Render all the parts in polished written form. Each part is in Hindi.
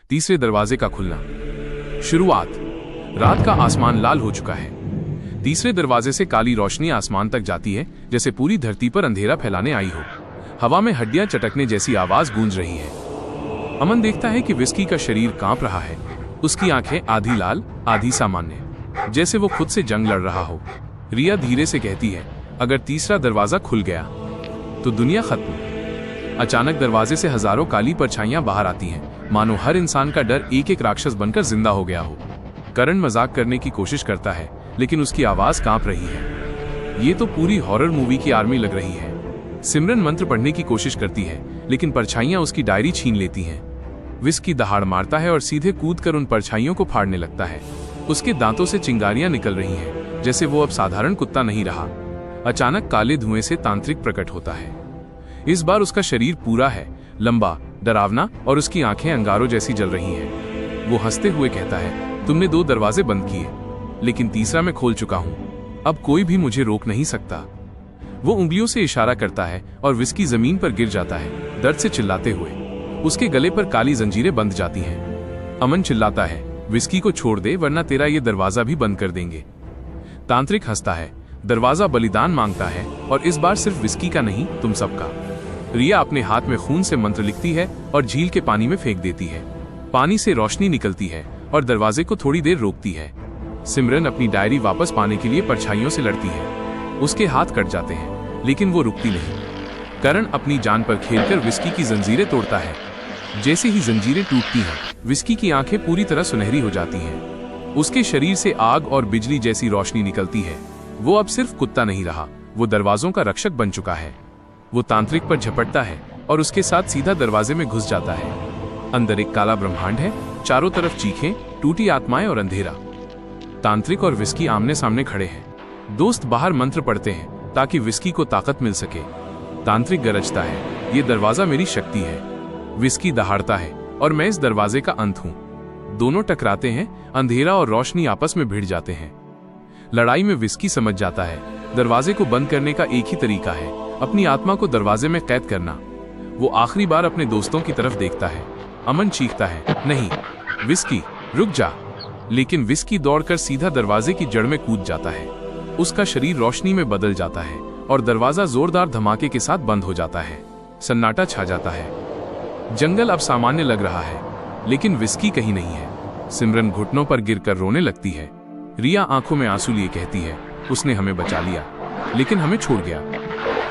तीसरे दरवाजे का खुलना। शुरुआत। रात का आसमान लाल हो चुका है। तीसरे दरवाजे से काली रोशनी आसमान तक जाती है, जैसे पूरी धरती पर अंधेरा फैलाने आई हो। हवा में हड्डियां चटकने जैसी आवाज गूंज रही है। अमन देखता है कि विस्की का शरीर कांप रहा है। उसकी आंखें आधी लाल आधी सामान्य, जैसे वो खुद से जंग लड़ रहा हो। रिया धीरे से कहती है, अगर तीसरा दरवाजा खुल गया तो दुनिया खत्म। अचानक दरवाजे से हजारों काली परछाइयां बाहर आती हैं, मानो हर इंसान का डर एक एक राक्षस बनकर जिंदा हो गया हो। करण मजाक करने की कोशिश करता है, लेकिन उसकी आवाज कांप रही है। ये तो पूरी हॉरर मूवी की आर्मी लग रही है। सिमरन मंत्र पढ़ने की कोशिश करती है, लेकिन परछाइयां उसकी डायरी छीन लेती हैं। विस्की दहाड़ मारता है और सीधे कूदकर उन परछाइयों को फाड़ने लगता है। उसके दांतों से चिंगारियां निकल रही हैं, जैसे वो अब साधारण कुत्ता नहीं रहा। अचानक काले धुएं से तांत्रिक प्रकट होता है। इस बार उसका शरीर पूरा है, लंबा, डरावना, और उसकी आंखें अंगारों जैसी जल रही हैं। वो हंसते हुए कहता है, तुमने 2 दरवाजे बंद किए, लेकिन तीसरा मैं खोल चुका हूं। अब कोई भी मुझे रोक नहीं सकता। वो उंगलियों से इशारा करता है और विस्की जमीन पर गिर जाता है, दर्द से चिल्लाते हुए। उसके गले पर काली जंजीरें बंध जाती हैं। अमन चिल्लाता है, विस्की को छोड़ दे, वरना तेरा ये दरवाजा भी बंद कर देंगे। तांत्रिक हंसता है। दरवाजा बलिदान मांगता है, और इस बार सिर्फ विस्की का नहीं, तुम सबका। रिया अपने हाथ में खून से मंत्र लिखती है और झील के पानी में फेंक देती है। पानी से रोशनी निकलती है और दरवाजे को थोड़ी देर रोकती है। सिमरन अपनी डायरी वापस पाने के लिए परछाइयों से लड़ती है। उसके हाथ कट जाते हैं, लेकिन वो रुकती नहीं। करण अपनी जान पर खेलकर विस्की की जंजीरें तोड़ता है। जैसे ही जंजीरें टूटती हैं, विस्की की आंखें पूरी तरह सुनहरी हो जाती हैं। उसके शरीर से आग और बिजली जैसी रोशनी निकलती है। वो अब सिर्फ कुत्ता नहीं रहा, वो दरवाजों का रक्षक बन चुका है। वो तांत्रिक पर झपटता है और उसके साथ सीधा दरवाजे में घुस जाता है। अंदर एक काला ब्रह्मांड है, चारों तरफ चीखें, टूटी आत्माएं और अंधेरा। तांत्रिक और विस्की आमने सामने खड़े हैं। दोस्त बाहर मंत्र पढ़ते हैं ताकि विस्की को ताकत मिल सके। तांत्रिक गरजता है, ये दरवाजा मेरी शक्ति है। विस्की दहाड़ता है, और मैं इस दरवाजे का अंत हूं। दोनों टकराते हैं, अंधेरा और रोशनी आपस में भिड़ जाते हैं। लड़ाई में विस्की समझ जाता है, दरवाजे को बंद करने का एक ही तरीका है, अपनी आत्मा को दरवाजे में कैद करना। वो आखिरी बार अपने दोस्तों की तरफ देखता है। अमन चीखता है, नहीं विस्की, रुक जा। लेकिन विस्की दौड़कर सीधा दरवाजे की जड़ में कूद जाता है। उसका शरीर रोशनी में बदल जाता है और दरवाजा जोरदार धमाके के साथ बंद हो जाता है। सन्नाटा छा जाता है। जंगल अब सामान्य लग रहा है, लेकिन विस्की कहीं नहीं है। सिमरन घुटनों पर गिरकर रोने लगती है। रिया आंखों में आंसू लिए कहती है, उसने हमें बचा लिया, लेकिन हमें छोड़ गया।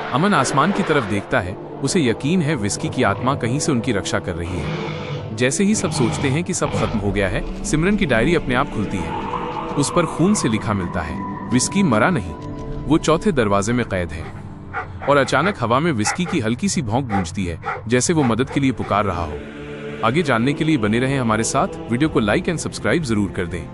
अमन आसमान की तरफ देखता है। उसे यकीन है विस्की की आत्मा कहीं से उनकी रक्षा कर रही है। जैसे ही सब सोचते हैं कि सब खत्म हो गया है, सिमरन की डायरी अपने आप खुलती है। उस पर खून से लिखा मिलता है, विस्की मरा नहीं, वो चौथे दरवाजे में कैद है। और अचानक हवा में विस्की की हल्की सी भौंक गूंजती है, जैसे वो मदद के लिए पुकार रहा हो। आगे जानने के लिए बने रहें हमारे साथ। वीडियो को लाइक एंड सब्सक्राइब जरूर कर दें।